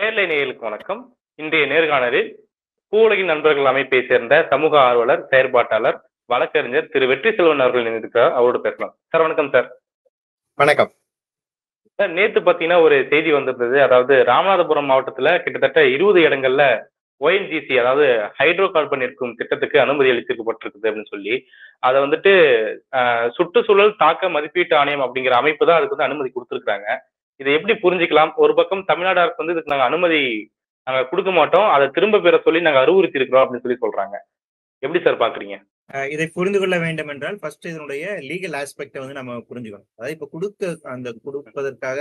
நேர்லை நேயர்களுக்கு வணக்கம். இன்றைய நேர்காணலில் பூவுலகின் நண்பர்கள் அமைப்பை சேர்ந்த சமூக ஆர்வலர், செயற்பாட்டாளர், வழக்கறிஞர் திரு வெற்றி செல்வன் அவர்கள் இணைந்திருக்கிறார். அவரோடு பேசலாம். சார் வணக்கம் சார். வணக்கம் சார், நேத்து பாத்தீங்கன்னா ஒரு செய்தி வந்திருந்தது. அதாவது ராமநாதபுரம் மாவட்டத்துல கிட்டத்தட்ட 20 இடங்கள்ல ONGC, அதாவது ஹைட்ரோ கார்பன் இருக்கும் திட்டத்துக்கு அனுமதி அளிக்கப்பட்டிருக்குது அப்படின்னு சொல்லி அதை வந்துட்டு சுற்றுச்சூழல் தாக்க மதிப்பீட்டு ஆணையம் அப்படிங்கிற அமைப்பு தான் அதுக்கு வந்து அனுமதி கொடுத்துருக்காங்க. இதை எப்படி புரிஞ்சுக்கலாம்? ஒரு பக்கம் தமிழ்நாடு அரசு வந்து இதுக்கு நாங்க அனுமதி கொடுக்க மாட்டோம், அதை திரும்ப பெற சொல்லி நாங்க அறிவுறுத்தி இருக்கிறோம் அப்படின்னு சொல்லி சொல்றாங்க. எப்படி சார் பாக்குறீங்க? இதை புரிந்து கொள்ள வேண்டும் என்றால் ஃபர்ஸ்ட் இதனுடைய லீகல் ஆஸ்பெக்டை வந்து நம்ம புரிஞ்சுக்கணும். அதாவது இப்ப கொடுப்பதற்காக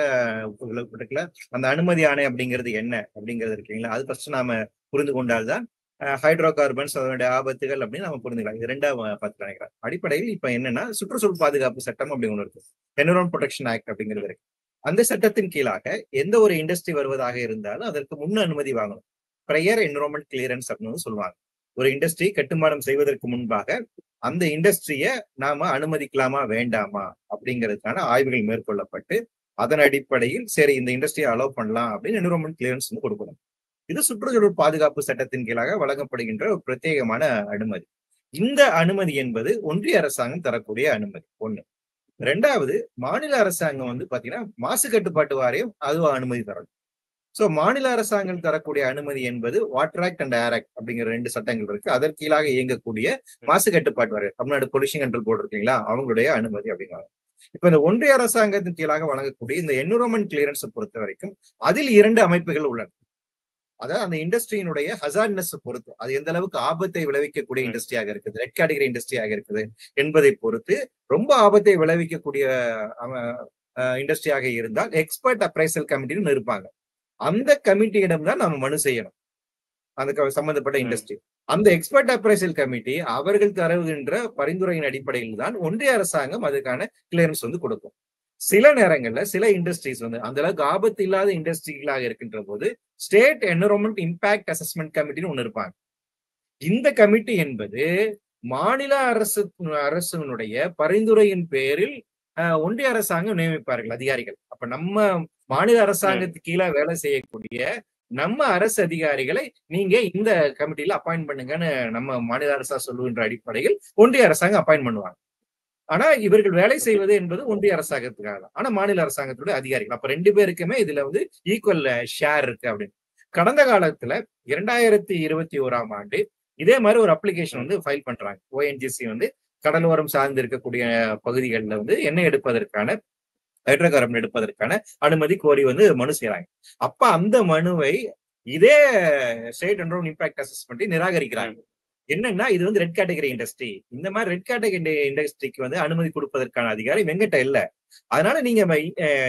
அந்த அனுமதி ஆணை அப்படிங்கிறது என்ன அப்படிங்கிறது இருக்கீங்களா, அது ஃபர்ஸ்ட் நாம புரிந்து கொண்டால்தான் ஹைட்ரோ கார்பன்ஸ் அதனுடைய ஆபத்துகள் அப்படின்னு நம்ம புரிஞ்சுக்கலாம். இது ரெண்டா பார்த்து நினைக்கிறேன். அடிப்படையில் இப்ப என்னன்னா சுற்றுச்சூழல் பாதுகாப்பு சட்டம் அப்படி ஒன்று இருக்கு, என்விரான்மென்ட் ப்ரொடெக்ஷன் ஆக்ட் அப்படிங்கிறது இருக்கு. அந்த சட்டத்தின் கீழாக எந்த ஒரு இண்டஸ்ட்ரி வருவதாக இருந்தாலும் அதற்கு முன் அனுமதி வாங்கணும். ப்ரையர் என்விரான்மென்ட் கிளியரன்ஸ் அப்படின்னு சொல்லுவாங்க. ஒரு இண்டஸ்ட்ரி கட்டுமானம் செய்வதற்கு முன்பாக அந்த இண்டஸ்ட்ரிய நாம அனுமதிக்கலாமா வேண்டாமா அப்படிங்கிறதுக்கான ஆய்வுகள் மேற்கொள்ளப்பட்டு அதன் அடிப்படையில் சரி இந்த இண்டஸ்ட்ரியை அலோவ் பண்ணலாம் அப்படின்னு என்விரான்மென்ட் கிளியரன்ஸ் வந்து கொடுக்கணும். இது சுற்றுச்சூழல் பாதுகாப்பு சட்டத்தின் கீழாக வழங்கப்படுகின்ற ஒரு பிரத்யேகமான அனுமதி. இந்த அனுமதி என்பது ஒன்றிய அரசாங்கம் தரக்கூடிய அனுமதி ஒண்ணு. ரெண்டாவது, மாநில அரசாங்கம் வந்து பாத்தீங்கன்னா மாசு கட்டுப்பாட்டு வாரியம் அதுவா அனுமதி தரணும். சோ மாநில அரசாங்கம் தரக்கூடிய அனுமதி என்பது water act and air act அப்படிங்கிற 2 சட்டங்கள் இருக்கு. அதற்கு கீழாக இயங்கக்கூடிய மாசு கட்டுப்பாட்டு வாரியம், தமிழ்நாடு பொல்யூஷன் கண்ட்ரோல் போர்டு இருக்கீங்களா, அவங்களுடைய அனுமதி அப்படிங்கிறாங்க. இப்ப இந்த ஒன்றிய அரசாங்கத்தின் கீழாக வழங்கக்கூடிய இந்த என்விரான்மென்ட் கிளியரன்ஸை பொறுத்த வரைக்கும் அதில் 2 அமைப்புகள் உள்ளன. அதாவது அந்த இண்டஸ்ட்ரியினுடைய ஹசார்ட்னஸ் பொறுத்து, அது எந்த அளவுக்கு ஆபத்தை விளைவிக்கக்கூடிய இண்டஸ்ட்ரியாக இருக்குது, ரெட் கேட்டகரி இண்டஸ்ட்ரியாக இருக்குது என்பதை பொறுத்து, ரொம்ப ஆபத்தை விளைவிக்கக்கூடிய இண்டஸ்ட்ரியாக இருந்தால் எக்ஸ்பர்ட் அப்ரைசல் கமிட்டின்னு இருப்பாங்க. அந்த கமிட்டியிடம் தான் நம்ம மனு செய்யணும், அந்த சம்பந்தப்பட்ட இண்டஸ்ட்ரி. அந்த எக்ஸ்பர்ட் அப்ரைசல் கமிட்டி அவர்கள் தருகின்ற பரிந்துரையின் அடிப்படையில் தான் ஒன்றிய அரசாங்கம் அதுக்கான கிளியரன்ஸ் வந்து கொடுக்கும். சில நேரங்கள்ல சில இண்டஸ்ட்ரீஸ் வந்து அந்த அளவுக்கு ஆபத்து இல்லாத இண்டஸ்ட்ரிகளாக இருக்கின்ற போது ஸ்டேட் என்விரான்மென்ட் இம்பாக்ட் அசஸ்மெண்ட் கமிட்டின்னு ஒண்ணு இருப்பாங்க. இந்த கமிட்டி என்பது மாநில அரசுடைய பரிந்துரையின் பேரில் ஒன்றிய அரசாங்கம் நியமிப்பார்கள் அதிகாரிகள். அப்ப நம்ம மாநில அரசாங்கத்துக்கு கீழே வேலை செய்யக்கூடிய நம்ம அரசு அதிகாரிகளை நீங்க இந்த கமிட்டியில அப்பாயின்ட் பண்ணுங்கன்னு நம்ம மாநில அரசா சொல்லுகின்ற அடிப்படையில் ஒன்றிய அரசாங்கம் அப்பாயின்ட் பண்ணுவாங்க. ஆனா இவர்கள் வேலை செய்வது என்பது ஒன்றிய அரசாங்கத்துக்காக தான், ஆனா மாநில அரசாங்கத்துடைய அதிகாரிகள். அப்ப 2 பேருக்குமே இதுல வந்து ஈக்குவல் ஷேர் இருக்கு அப்படின்னு. கடந்த காலத்துல 2021ஆம் ஆண்டு இதே மாதிரி ஒரு அப்ளிகேஷன் வந்து ஃபைல் பண்றாங்க. ONGC வந்து கடலோரம் சார்ந்து இருக்கக்கூடிய பகுதிகளில் வந்து எண்ணெய் எடுப்பதற்கான ஹைட்ரோ கார்பன் எடுப்பதற்கான அனுமதி கோரி வந்து மனு செய்யறாங்க. அப்ப அந்த மனுவை இதே ஸ்டேட் என்விரான்மென்ட் இம்பாக்ட் அசஸ்மெண்ட் நிராகரிக்கிறாங்க. என்னன்னா இது வந்து ரெட் கேட்டகரி இண்டஸ்ட்ரி, இந்த மாதிரி ரெட் கேட்டகரி இண்டஸ்ட்ரிக்கு வந்து அனுமதி கொடுப்பதற்கான அதிகாரம் எங்கிட்ட இல்ல, அதனால நீங்க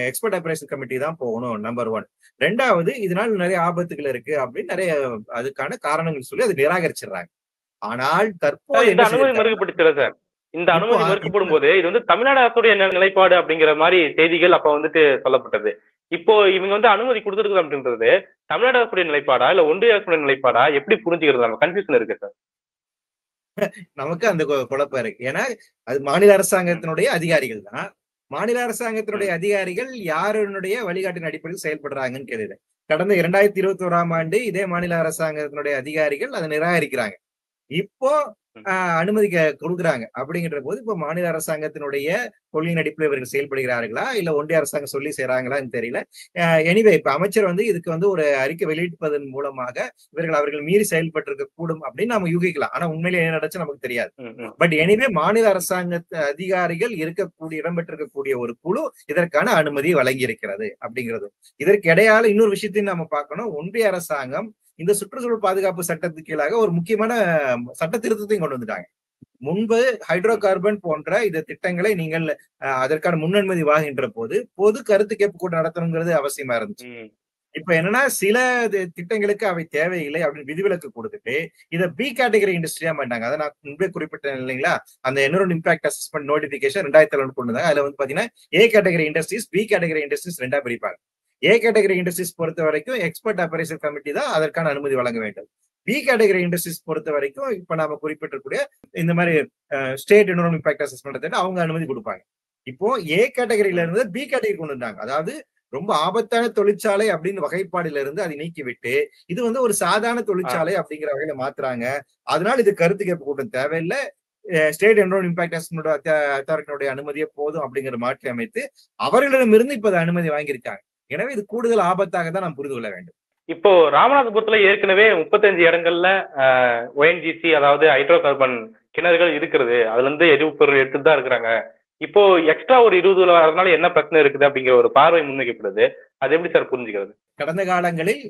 எக்ஸ்பர்ட் அப்ரைசல் கமிட்டி தான் போகணும், நம்பர் 1. ரெண்டாவது, இதனால நிறைய ஆபத்துகள் இருக்கு அப்படின்னு நிறைய அதுக்கான காரணங்கள் சொல்லி அதை நிராகரிச்சிடுறாங்க. ஆனால் தற்போது இந்த அனுமதி மறுக்கப்படுகிறது சார். இந்த அனுமதி மறுக்கப்படும் போது இது வந்து தமிழ்நாடு அரசுடைய நிலைப்பாடு அப்படிங்கிற மாதிரி செய்திகள் அப்ப வந்துட்டு சொல்லப்பட்டது. இப்போ இவங்க வந்து அனுமதி கொடுத்துருக்கு அப்படின்றது தமிழ்நாடு அரசுடைய நிலைப்பாடா இல்ல ஒன்றிய அரசுடைய நிலைப்பாடா, எப்படி புரிஞ்சுக்கிறது? நம்ம கன்ஃபியூஷன் இருக்கு சார். நமக்கு அந்த குழப்பம் இருக்கு. ஏன்னா அது மாநில அரசாங்கத்தினுடைய அதிகாரிகள் தான். மாநில அரசாங்கத்தினுடைய அதிகாரிகள் யாருடைய வழிகாட்டின் அடிப்படையில் செயல்படுறாங்கன்னு கேள்வி. கடந்த 2021ஆம் ஆண்டு இதே மாநில அரசாங்கத்தினுடைய அதிகாரிகள் அதை நிராகரிக்கிறாங்க. இப்போ அனுமதி கொடுக்குறாங்க. அப்படிங்கிற போது இப்ப மாநில அரசாங்கத்தினுடைய கொள்கையின் அடிப்படையில் இவர்கள் செயல்படுகிறார்களா இல்ல ஒன்றிய அரசாங்கம் சொல்லி செய்யறாங்களான்னு தெரியல. எனிவே இப்ப அமைச்சர் வந்து இதுக்கு வந்து ஒரு அறிக்கை வெளியிடுவதன் மூலமாக அவர்கள் மீறி செயல்பட்டிருக்க கூடும் அப்படின்னு நம்ம யூகிக்கலாம். ஆனா உண்மையிலே என்ன நடந்துச்சு நமக்கு தெரியாது. பட் எனிவே மாநில அரசாங்க அதிகாரிகள் இடம்பெற்றிருக்கக்கூடிய ஒரு குழு இதற்கான அனுமதி வழங்கி இருக்கிறது அப்படிங்கிறது. இதற்கு இடையால இன்னொரு விஷயத்தையும் நம்ம பார்க்கணும். ஒன்றிய அரசாங்கம் இந்த சுற்றுச்சூழல் பாதுகாப்பு சட்டத்துக்கு கீழாக ஒரு முக்கியமான சட்ட திருத்தத்தையும் கொண்டு வந்துட்டாங்க. முன்பு ஹைட்ரோ கார்பன் போன்ற இந்த திட்டங்களை நீங்கள் அதற்கான முன்னனுமதி வாங்குகின்ற போது பொது கருத்து கேட்பு கூட நடத்தணுங்கிறது அவசியமா இருந்துச்சு. இப்ப என்னன்னா சில திட்டங்களுக்கு அவை தேவையில்லை அப்படின்னு விதிவிலக்கு கொடுத்துட்டு இதை பி கேட்டகரி இண்டஸ்ட்ரியா மாட்டாங்க. அதை நான் முன்பே குறிப்பிட்டேன் இல்லைங்களா, அந்த என்விரான்மென்ட் இம்பாக்ட் அசஸ்மெண்ட் நோட்டிபிகேஷன் 2011 கொண்டு வந்தாங்க. அதுல வந்து பாத்தீங்கன்னா A category industries, B category industries 2ஆ பிரிப்பாங்க. ஏ கேட்டகரி இண்டஸ்ட்ரீஸ் பொறுத்த வரைக்கும் எக்ஸ்பர்ட் அப்ரைசல் கமிட்டி தான் அதற்கான அனுமதி வழங்க வேண்டும். பி கேட்டகரி இண்டஸ்ட்ரீஸ் பொறுத்த வரைக்கும் இப்ப நாம குறிப்பிட்டிருக்கூடிய இந்த மாதிரி ஸ்டேட் என்விரான்மென்ட் இம்பாக்ட் அசஸ்மெண்ட் அவங்க அனுமதி கொடுப்பாங்க. இப்போ ஏ கேட்டகரியில இருந்து பி கேட்டகரி கொண்டு வந்தாங்க. அதாவது ரொம்ப ஆபத்தான தொழிற்சாலை அப்படின்னு வகைப்பாடுல இருந்து அதை நீக்கிவிட்டு இது வந்து ஒரு சாதாரண தொழிற்சாலை அப்படிங்கிற வகையில மாத்துறாங்க. அதனால இது கருத்து கேட்பு கூட்டம் தேவையில்லை, ஸ்டேட் என்விரான்மென்ட் இம்பாக்ட் அசஸ்மென்ட் அத்தாரிட்டியோட அனுமதியே போதும் அப்படிங்கிற மாற்றி அமைத்து அவர்களிடமிருந்து இப்ப அனுமதி வாங்கியிருக்காங்க. எனவே இது கூடுதல் ஆபத்தாக தான் நாம் புரிந்து கொள்ள வேண்டும். இப்போ ராமநாதபுரத்துல ஏற்கனவே 35 இடங்கள்ல ONGC அதாவது ஹைட்ரோ கார்பன் கிணறுகள் இருக்கிறது. அதுல இருந்து எரிபொருள் எடுத்துட்டு தான் இருக்கிறாங்க. இப்போ எக்ஸ்ட்ரா ஒரு 20 வரதுனால என்ன பிரச்சனை இருக்குது அப்படிங்கிற ஒரு பார்வை முன்வைக்கப்படுது. அது எப்படி சார் புரிஞ்சுக்கிறது? கடந்த காலங்களில்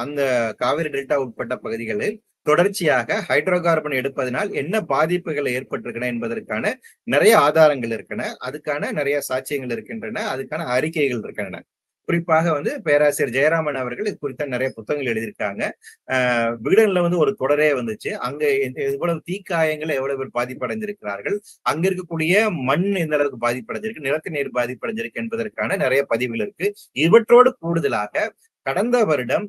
அந்த காவிரி டெல்டா உட்பட்ட பகுதிகளில் தொடர்ச்சியாக ஹைட்ரோ கார்பன் எடுப்பதனால் என்ன பாதிப்புகள் ஏற்பட்டிருக்கின்றன என்பதற்கான நிறைய ஆதாரங்கள் இருக்கின்றன, அதுக்கான நிறைய சாட்சியங்கள் இருக்கின்றன, அதுக்கான அறிக்கைகள் இருக்கின்றன. குறிப்பாக வந்து பேராசிரியர் ஜெயராமன் அவர்கள் இது குறித்த நிறைய புத்தகங்கள் எழுதியிருக்காங்க. விகடன்ல வந்து ஒரு தொடரே வந்துச்சு. அங்க எவ்வளவு தீக்காயங்கள் எவ்வளவு பேர் பாதிப்படைந்திருக்கிறார்கள், அங்க இருக்கக்கூடிய மண் எந்த அளவுக்கு பாதிப்படைஞ்சிருக்கு, நிலத்து நீர் பாதிப்படைஞ்சிருக்கு என்பதற்கான நிறைய பதிவுகள் இருக்கு. இவற்றோடு கூடுதலாக கடந்த வருடம்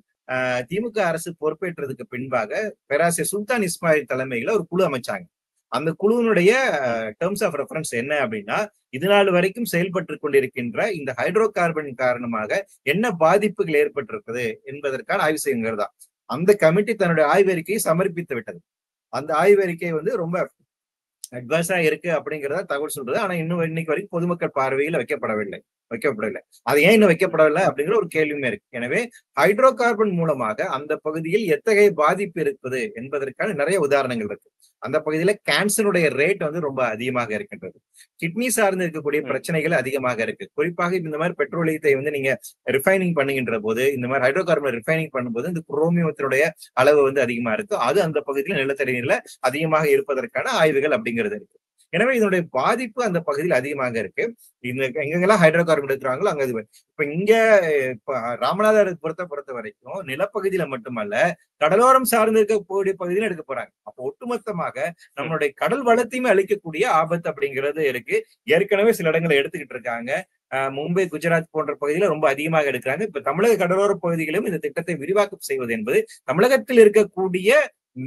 திமுக அரசு பொறுப்பேற்றதுக்கு பின்பாக பேராசிரியர் சுல்தான் இஸ்மாயில் தலைமையில ஒரு குழு அமைச்சாங்க. அந்த குழுவினுடைய டேர்ம்ஸ் ஆஃப் ரெஃபரன்ஸ் என்ன அப்படின்னா, இது நாள் வரைக்கும் செயல்பட்டு கொண்டிருக்கின்ற இந்த ஹைட்ரோ கார்பன் காரணமாக என்ன பாதிப்புகள் ஏற்பட்டிருக்குது என்பதற்கான ஆய்வு செய்யுங்கிறதா. அந்த கமிட்டி தன்னுடைய ஆய்வறிக்கையை சமர்ப்பித்து விட்டது. அந்த ஆய்வறிக்கை வந்து ரொம்ப அட்வான்ஸா இருக்கு அப்படிங்கிறத தகவல் சொல்றது. ஆனா இன்னும் இன்னைக்கு வரைக்கும் பொதுமக்கள் பார்வையில வைக்கப்படவில்லை. அது ஏன் இன்னும் வைக்கப்படவில்லை அப்படிங்கிற ஒரு கேள்வியுமே இருக்கு. எனவே ஹைட்ரோ கார்பன் மூலமாக அந்த பகுதியில் எத்தகைய பாதிப்பு இருக்குது என்பதற்கான நிறைய உதாரணங்கள் இருக்கு. அந்த பகுதியில கேன்சருடைய ரேட் வந்து ரொம்ப அதிகமாக இருக்கின்றது. கிட்னி சார்ந்து இருக்கக்கூடிய பிரச்சனைகள் அதிகமாக இருக்கு. குறிப்பாக இந்த மாதிரி பெட்ரோலியத்தை வந்து நீங்க ரிஃபைனிங் பண்ணுகின்ற போது, இந்த மாதிரி ஹைட்ரோ கார்பன் ரிஃபைனிங் பண்ணும்போது இந்த குரோமியத்தினுடைய அளவு வந்து அதிகமா இருக்கு. அது அந்த பகுதியில் நிலத்தடி நீர்ல அதிகமாக இருப்பதற்கான ஆய்வுகள் அப்படிங்கிறது இருக்கு. எனவே இதனுடைய பாதிப்பு அந்த பகுதியில் அதிகமாக இருக்கு. இந்த எங்கெங்கெல்லாம் ஹைட்ரோ கார்பன் எடுக்கிறாங்களோ அங்க இது. இப்ப இங்க ராமநாதபுரத்தை பொறுத்த வரைக்கும் நிலப்பகுதியில மட்டுமல்ல, கடலோரம் சார்ந்து இருக்கக்கூடிய பகுதியில எடுக்க போறாங்க. அப்போ ஒட்டுமொத்தமாக நம்மளுடைய கடல் வளத்தையுமே அழிக்கக்கூடிய ஆபத்து அப்படிங்கிறது இருக்கு. ஏற்கனவே சில இடங்களை எடுத்துக்கிட்டு இருக்காங்க. மும்பை, குஜராத் போன்ற பகுதியில ரொம்ப அதிகமாக எடுக்கிறாங்க. இப்ப தமிழக கடலோர பகுதிகளிலும் இந்த திட்டத்தை விரிவாக்கம் செய்வது என்பது தமிழகத்தில் இருக்கக்கூடிய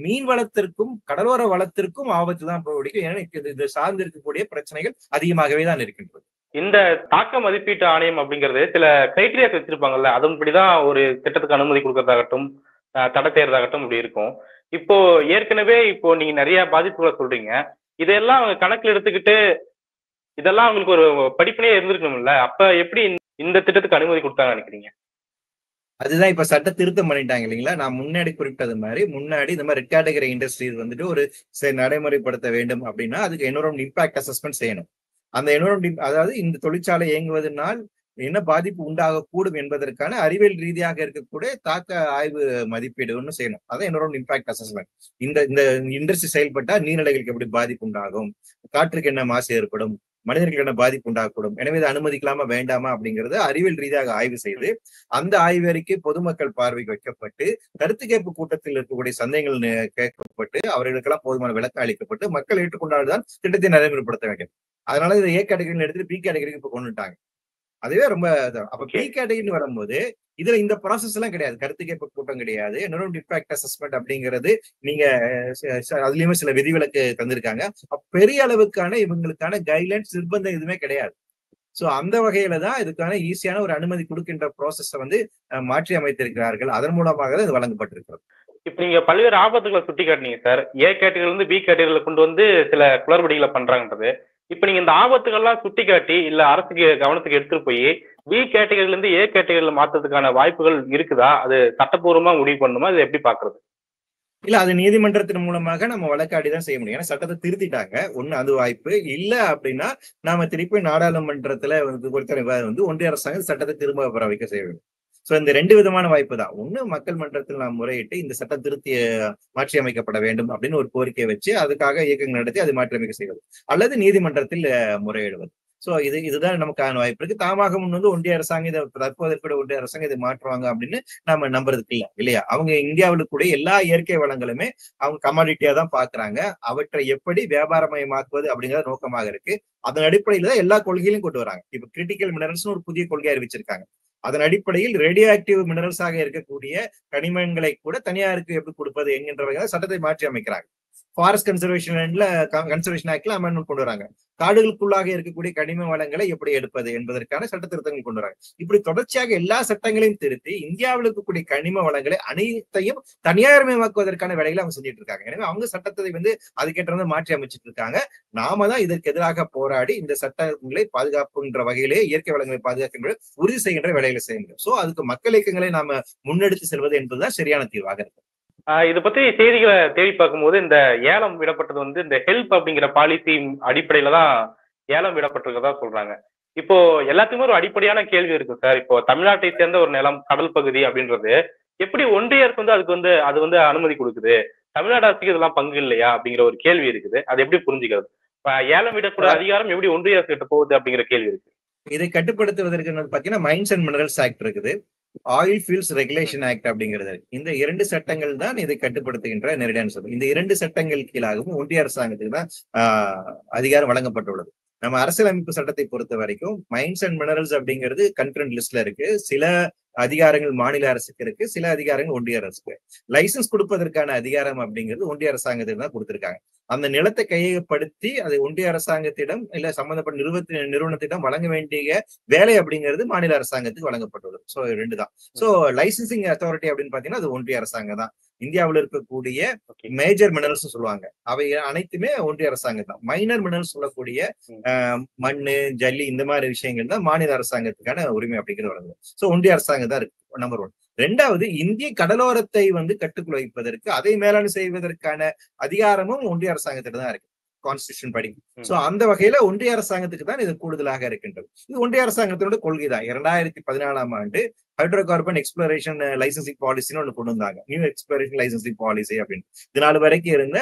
மீன் வளத்திற்கும் கடலோர வளத்திற்கும் ஆபத்து தான் போடிக்கும். ஏன்னா இது சார்ந்து இருக்கக்கூடிய பிரச்சனைகள் அதிகமாகவே தான் இருக்கின்றது. இந்த தாக்க மதிப்பீட்டு ஆணையம் அப்படிங்கிறது சில கிரைட்டீரியா வச்சிருப்பாங்கல்ல, அதன்படிதான் ஒரு திட்டத்துக்கு அனுமதி கொடுக்கறதாகட்டும், தடை செய்யறதாகட்டும் இப்படி இருக்கும். இப்போ ஏற்கனவே இப்போ நீங்க நிறைய பாதிப்புகளை சொல்றீங்க. இதெல்லாம் அவங்க கணக்கில் எடுத்துக்கிட்டு இதெல்லாம் அவங்களுக்கு ஒரு படிப்பினையே இருந்திருக்கணும்ல. அப்ப எப்படி இந்த திட்டத்துக்கு அனுமதி கொடுத்தாங்க நினைக்கிறீங்க? அதுதான் இப்ப சட்ட திருத்தம் பண்ணிட்டாங்க இல்லைங்களா. நான் முன்னாடி குறிப்பிட்டது மாதிரி முன்னாடி இந்த மாதிரி ரெட் கேட்டகரி இண்டஸ்ட்ரீஸ் வந்துட்டு ஒரு நடைமுறைப்படுத்த வேண்டும் அப்படின்னா அதுக்கு என்விரான்மென்ட் இம்பாக்ட் அசஸ்மெண்ட் செய்யணும். அந்த என்விரான்மென்ட் அதாவது இந்த தொழிற்சாலை இயங்குவதனால் என்ன பாதிப்பு உண்டாகக்கூடும் என்பதற்கான அறிவியல் ரீதியாக இருக்கக்கூடிய தாக்க ஆய்வு மதிப்பீடு ஒன்று செய்யணும். அதான் என்விரான்மென்ட் இம்பாக்ட் அசஸ்மெண்ட். இந்த இண்டஸ்ட்ரி செயல்பட்டா நீர்நிலைகளுக்கு எப்படி பாதிப்பு உண்டாகும், காற்றுக்கு என்ன மாசு ஏற்படும், மனிதர்களுக்கு என்ன பாதிப்பு உண்டாகக்கூடும், எனவே இதை அனுமதிக்கலாமா வேண்டாமா அப்படிங்கறத அறிவியல் ரீதியாக ஆய்வு செய்து அந்த ஆய்வறிக்கை பொதுமக்கள் பார்வைக்கு வைக்கப்பட்டு கருத்து கேட்பு கூட்டத்தில் இருக்கக்கூடிய சந்தேகங்கள் கேட்கப்பட்டு அவர்களுக்கெல்லாம் போதுமான விளக்கம் அளிக்கப்பட்டு மக்கள் ஏற்றுக்கொண்டால்தான் திட்டத்தை நடைமுறைப்படுத்த வேண்டும். அதனால இதை ஏ கேட்டகரின்னு எடுத்துட்டு பி கேட்டகரிக்கு இப்ப கொண்டுட்டாங்க. அதுவே ரொம்ப அப்ப பி கேட்டகரின்னு வரும்போது இதுல இந்த ப்ராசஸ் எல்லாம் கிடையாது. கருத்து கேட்பு கூட்டம் கிடையாது. என்விரான்மென்ட் இம்பாக்ட் அசஸ்மெண்ட் அப்படிங்கிறது நீங்க அதுலயுமே சில விதிவிலக்கு தந்திருக்காங்க. பெரிய அளவுக்கான இவங்களுக்கான கைட்லைன்ஸ் நிர்பந்தம் எதுவுமே கிடையாது. சோ அந்த வகையில தான் இதுக்கான ஈஸியான ஒரு அனுமதி கொடுக்கின்ற ப்ராசஸ் வந்து மாற்றி அமைத்திருக்கிறார்கள். அதன் மூலமாக தான் இது வழங்கப்பட்டிருக்கிறது. இப்ப நீங்க பல்வேறு ஆபத்துகளை சுட்டி காட்டினீங்க சார். ஏ கேட்டகரியில இருந்து பி கேட்டகரியில கொண்டு வந்து சில குளறுபடிகளை பண்றாங்கன்றது. இப்ப நீங்க இந்த ஆபத்துகள்லாம் சுட்டி காட்டி இல்ல அரசுக்கு கவனத்துக்கு எடுத்துட்டு போய் பி கேட்டகரியில இருந்து ஏ கேட்டகரியில மாற்றத்துக்கான வாய்ப்புகள் இருக்குதா? அது சட்டப்பூர்வமா முடிவு பண்ணுமா? இது எப்படி பாக்குறது? இல்ல அது நீதிமன்றத்தின் மூலமாக நம்ம வழக்காடிதான் செய்ய முடியும். ஏன்னா சட்டத்தை திருத்திட்டாங்க. ஒண்ணு அது வாய்ப்பு இல்ல அப்படின்னா நாம திருப்பி நாடாளுமன்றத்துல வந்து ஒன்றிய அரசாங்கம் சட்டத்தை திரும்ப பெற வைக்க செய்ய வேண்டும். சோ இந்த 2 விதமான வாய்ப்பு தான். ஒண்ணு மக்கள் மன்றத்தில் நாம் முறையிட்டு இந்த சட்டம் திருத்தி மாற்றி அமைக்கப்பட வேண்டும் அப்படின்னு ஒரு கோரிக்கையை வச்சு அதுக்காக இயக்கங்கள் நடத்தி அது மாற்றி அமைக்க செய்வது, அல்லது நீதிமன்றத்தில் முறையிடுவது. சோ இதுதான் நமக்கான வாய்ப்பு இருக்கு. தாமாக முன் வந்து ஒன்றிய அரசாங்கம் இதை தற்போது கூட ஒன்றிய அரசாங்கம் இதை மாற்றுவாங்க அப்படின்னு நாம நம்புறதுக்கு இல்லையா. அவங்க இந்தியாவில் கூட எல்லா இயற்கை வளங்களுமே அவங்க கமாடிட்டியா தான் பாக்குறாங்க. அவற்றை எப்படி வியாபாரமயமாக்குவது அப்படிங்கிறது நோக்கமாக இருக்கு. அதன் அடிப்படையில தான் எல்லா கொள்கையிலும் கொண்டு வராங்க. இப்ப கிரிட்டிக்கல் மினரல்ஸ் ஒரு புதிய கொள்கை அறிவிச்சிருக்காங்க. அதன் அடிப்படையில் ரேடியோ ஆக்டிவ் மினரல்ஸாக இருக்கக்கூடிய கனிமங்களை கூட தனியாருக்கு எப்படி கொடுப்பது என்கின்ற வகையில் சட்டத்தை மாற்றி அமைக்கிறாங்க. ஃபாரஸ்ட் கன்சர்வேஷன் ஆக்ட்ல அமெண்ட்மெண்ட் கொண்டு வராங்க. காடுகளுக்குள்ளாக இருக்கக்கூடிய கனிம வளங்களை எப்படி எடுப்பது என்பதற்கான சட்ட திருத்தங்கள் கொண்டு வராங்க. இப்படி தொடர்ச்சியாக எல்லா சட்டங்களையும் திருத்தி இந்தியாவில் இருக்கக்கூடிய கனிம வளங்களை அனைத்தையும் தனியார்மயமாக்குவதற்கான வேலைகளை அவங்க செஞ்சுட்டு இருக்காங்க. எனவே அவங்க சட்டத்தை அதுக்கேற்ற மாற்றி அமைச்சிட்டு இருக்காங்க. நாம தான் இதற்கு எதிராக போராடி இந்த சட்டங்களை பாதுகாப்புன்ற வகையிலே இயற்கை வளங்களை பாதுகாக்கின்ற உறுதி செய்கின்ற வேலைகளை செய்ய முடியும். சோ அதுக்கு மக்கள் இயக்கங்களை நாம முன்னெடுத்து செல்வது என்பதுதான் சரியான தீர்வாக இருக்கு. இதை பத்தி செய்திகளை தேடி பார்க்கும்போது இந்த ஏலம் விடப்பட்டது இந்த ஹெல்ப் அப்படிங்கிற பாலிசி அடிப்படையில தான் ஏலம் விடப்பட்டிருக்கதா சொல்றாங்க. இப்போ எல்லாத்துக்குமே ஒரு அடிப்படையான கேள்வி இருக்கு சார். இப்போ தமிழ்நாட்டை சேர்ந்த ஒரு நிலம், கடல் பகுதி அப்படின்றது எப்படி ஒன்றிய அரசு அது அனுமதி கொடுக்குது, தமிழ்நாடு அரசுக்கு இதெல்லாம் பங்கு இல்லையா அப்படிங்கிற ஒரு கேள்வி இருக்குது. அது எப்படி புரிஞ்சுக்கிறது? இப்ப ஏலம் விடக்கூடிய அதிகாரம் எப்படி ஒன்றிய அரசு கிட்ட போகுது அப்படிங்கிற கேள்வி இருக்கு. இதை கட்டுப்படுத்துவதற்கு பாத்தீங்கன்னா மைன்ஸ் அண்ட் மினரல்ஸ் ஆக்ட் இருக்குது, ஆயில் ஃபீல்ட்ஸ் ரெகுலேஷன் ஆக்ட் அப்படிங்கிறது. இந்த 2 சட்டங்கள் தான் இதை கட்டுப்படுத்துகின்ற நேரடியான சட்டம். இந்த 2 சட்டங்கள் கீழாகவும் ஒன்றிய அரசாங்கத்துக்கு தான் அதிகாரம் வழங்கப்பட்டுள்ளது. நம்ம அரசியலமைப்பு சட்டத்தை பொறுத்த வரைக்கும் மைன்ஸ் அண்ட் மினரல்ஸ் அப்படிங்கிறது கன்கரண்ட் லிஸ்ட்ல இருக்கு. சில அதிகாரங்கள் மாநில அரசுக்கு இருக்கு, சில அதிகாரங்கள் ஒன்றிய அரசுக்கு. லைசன்ஸ் கொடுப்பதற்கான அதிகாரம் அப்படிங்கிறது ஒன்றிய அரசாங்கத்துக்கு தான் கொடுத்திருக்காங்க. அந்த நிலத்தை கையகப்படுத்தி அதை ஒன்றிய அரசாங்கத்திடம் இல்ல சம்பந்தப்பட்ட நிறுவனத்திடம் வழங்க வேண்டிய வேலை அப்படிங்கிறது மாநில அரசாங்கத்துக்கு வழங்கப்பட்டுள்ளது. சோ 2 தான். சோ லைசன்சிங் அத்தாரிட்டி அப்படின்னு பாத்தீங்கன்னா அது ஒன்றிய அரசாங்கம் தான். இந்தியாவில் இருக்கக்கூடிய மேஜர் மினரல்ஸ் சொல்லுவாங்க, அவை அனைத்துமே ஒன்றிய அரசாங்கம் தான். மைனர் மினரல்ஸ் சொல்லக்கூடிய மண்ணு, ஜல்லி இந்த மாதிரி விஷயங்கள் தான் மாநில அரசாங்கத்துக்கான உரிமை அப்படிங்கிறது வழங்குது. சோ ஒன்றிய அரசாங்கம் தான் இருக்கு நம்பர் 1. 2வது, இந்திய கடலோரத்தை கட்டுக்குள் வைப்பதற்கு, அதை மேலாண்மை செய்வதற்கான அதிகாரமும் ஒன்றிய அரசாங்கத்திட்ட தான் இருக்கு கான்ஸ்டிடியூஷன் படி. சோ அந்த வகையில ஒன்றிய அரசாங்கத்துக்கு தான் இது கூடுதலாக இருக்கின்றது. இது ஒன்றிய அரசாங்கத்தோட கொள்கை தான். 2014ஆம் ஆண்டு ஹைட்ரோ கார்பன் எக்ஸ்ப்ளோரேஷன் லைசன்சிங் பாலிசின்னு ஒண்ணு கொண்டு வந்தாங்க, நியூ எக்ஸ்ப்ளோரேஷன் லைசன்சிங் பாலிசி அப்படின்னு. இது நாள் வரைக்கும் இருந்த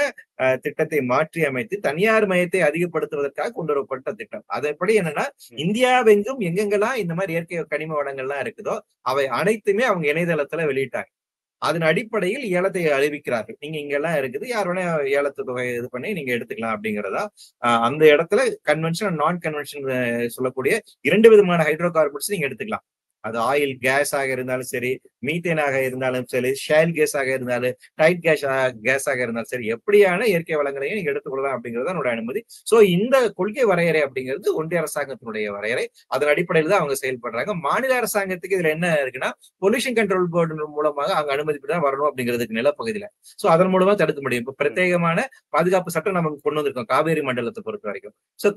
திட்டத்தை மாற்றி அமைத்து தனியார் மயத்தை அதிகப்படுத்துவதற்காக கொண்டு வரப்பட்ட திட்டம். அதன்படி என்னன்னா, இந்தியாவெங்கும் எங்கெங்கெல்லாம் இந்த மாதிரி இயற்கை கனிம வளங்கள்லாம் இருக்குதோ அவை அனைத்துமே அவங்க இணையதளத்துல வெளியிட்டாங்க. அதன் அடிப்படையில் ஏலத்தை அறிவிக்கிறார்கள். நீங்க இங்கெல்லாம் இருக்குது, யார் வேணா ஏலத்து தொகை இது பண்ணி நீங்க எடுத்துக்கலாம் அப்படிங்கிறதா. அந்த இடத்துல கன்வென்ஷன், நான் கன்வென்ஷன் சொல்லக்கூடிய 2 விதமான ஹைட்ரோ கார்பன்ஸ் நீங்க எடுத்துக்கலாம். அது ஆயில் கேஸ் ஆக இருந்தாலும் சரி, மீத்தேனாக இருந்தாலும் சரி, ஷேல் கேஸ் ஆக இருந்தாலும், டைட் கேஸ் ஆக இருந்தாலும் சரி, எப்படியான இயற்கை வளங்களையும் நீங்க எடுத்துக்கொள்ளலாம் அப்படிங்கிறது என்னோட அனுமதி. சோ இந்த கொள்கை வரையறை அப்படிங்கிறது ஒன்றிய அரசாங்கத்தினுடைய வரையறை. அதன் அடிப்படையில் தான் அவங்க செயல்படுறாங்க. மாநில அரசாங்கத்துக்கு இதுல என்ன இருக்குன்னா, பொல்யூஷன் கண்ட்ரோல் போர்டு மூலமாக அவங்க அனுமதி தான் வரணும் அப்படிங்கிறதுக்கு நிலப்பகுதியில. சோ அதன் மூலமா தடுக்க முடியும். இப்ப பிரத்யேகமான பாதுகாப்பு சட்டம் நமக்கு கொண்டு வந்திருக்கோம் காவேரி மண்டலத்தை பொறுத்த வரைக்கும். சோ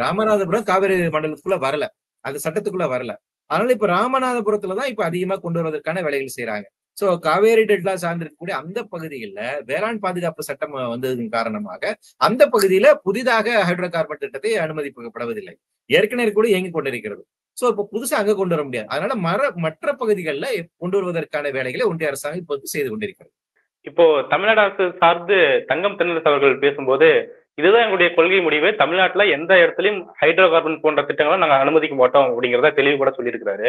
ராமநாதபுரம் காவேரி மண்டலத்துக்குள்ள வரல, அந்த சட்டத்துக்குள்ள வரல. அதனால இப்ப ராமநாதபுரத்துலதான் இப்ப அதிகமா கொண்டு வருவதற்கான வேலைகள் செய்யறாங்க. சோ காவேரி டெல்டா சார்ந்திருக்கக்கூடிய அந்த பகுதிகளில் வேளாண் பாதுகாப்பு சட்டம் வந்ததன் காரணமாக அந்த பகுதியில புதிதாக ஹைட்ரோ கார்பன் திட்டத்தை அனுமதிக்கப்படுவதில்லை. ஏற்கனவே கூட இயங்கிக் கொண்டிருக்கிறது. சோ இப்ப புதுசா அங்க கொண்டு வர முடியாது. அதனால மற்ற பகுதிகளில் கொண்டு வருவதற்கான வேலைகளை ஒன்றிய அரசாங்கம் இப்போது செய்து கொண்டிருக்கிறது. இப்போ தமிழ்நாடு அரசு சார்ந்து தங்கம் தென்னரசு அவர்கள் பேசும்போது, இதுதான் எங்களுடைய கொள்கை முடிவு, தமிழ்நாட்டுல எந்த இடத்துலயும் ஹைட்ரோ கார்பன் போன்ற திட்டங்களை நாங்க அனுமதிக்க மாட்டோம் அப்படிங்கிறத தெளிவு கூட சொல்லியிருக்கிறாரு.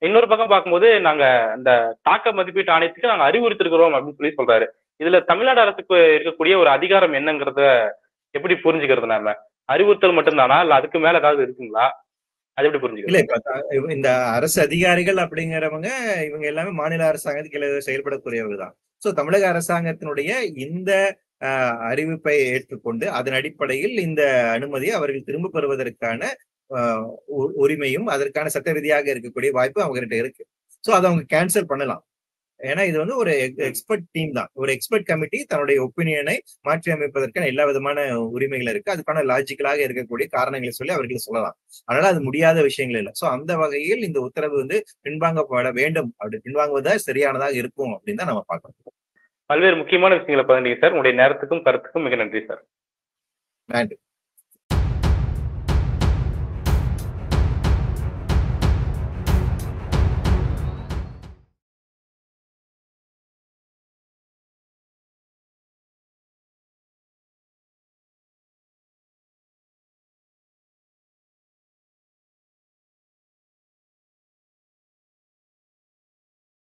இன்னொரு பக்கம் பார்க்கும்போது, நாங்க அந்த தாக்க மதிப்பீட்டு ஆணையத்துக்கு நாங்க அறிவுறுத்திருக்கிறோம் அப்படின்னு சொல்றாரு. இதுல தமிழ்நாடு அரசுக்கு இருக்கக்கூடிய ஒரு அதிகாரம் என்னங்கிறத எப்படி புரிஞ்சுக்கிறது? நாம அறிவுறுத்தல் மட்டும்தானா, இல்ல அதுக்கு மேல ஏதாவது இருக்குங்களா? அது எப்படி புரிஞ்சுக்கிறது? இல்ல, இப்ப இந்த அரசு அதிகாரிகள் அப்படிங்கிறவங்க இவங்க எல்லாமே மாநில அரசாங்கத்துக்கு செயல்படக்கூடியவங்க தான். சோ தமிழக அரசாங்கத்தினுடைய இந்த அறிவிப்பை ஏற்றுக்கொண்டு அதன் அடிப்படையில் இந்த அனுமதியை அவர்கள் திரும்ப பெறுவதற்கான உரிமையும் அதற்கான சட்ட ரீதியாக இருக்கக்கூடிய வாய்ப்பு அவங்ககிட்ட இருக்கு. சோ அதை அவங்க கேன்சல் பண்ணலாம். ஏன்னா இது ஒரு எக்ஸ்பர்ட் டீம் தான், ஒரு எக்ஸ்பர்ட் கமிட்டி தன்னுடைய ஒப்பீனியனை மாற்றி அமைப்பதற்கான எல்லா விதமான உரிமைகள் இருக்கு. அதுக்கான லாஜிக்கலாக இருக்கக்கூடிய காரணங்களை சொல்லி அவர்கள் சொல்லலாம். அதனால அது முடியாத விஷயங்கள் இல்லை. சோ அந்த வகையில் இந்த உத்தரவு பின்வாங்கப்பட வேண்டும், அப்படி பின்வாங்குவதா சரியானதாக இருக்கும் அப்படின்னு தான் நம்ம பார்க்கணும். பல்வேறு முக்கியமான விஷயங்களை பகிர்ந்தீங்க சார். உங்களுடைய நேரத்துக்கும் கருத்துக்கும் மிக நன்றி சார். நன்றி.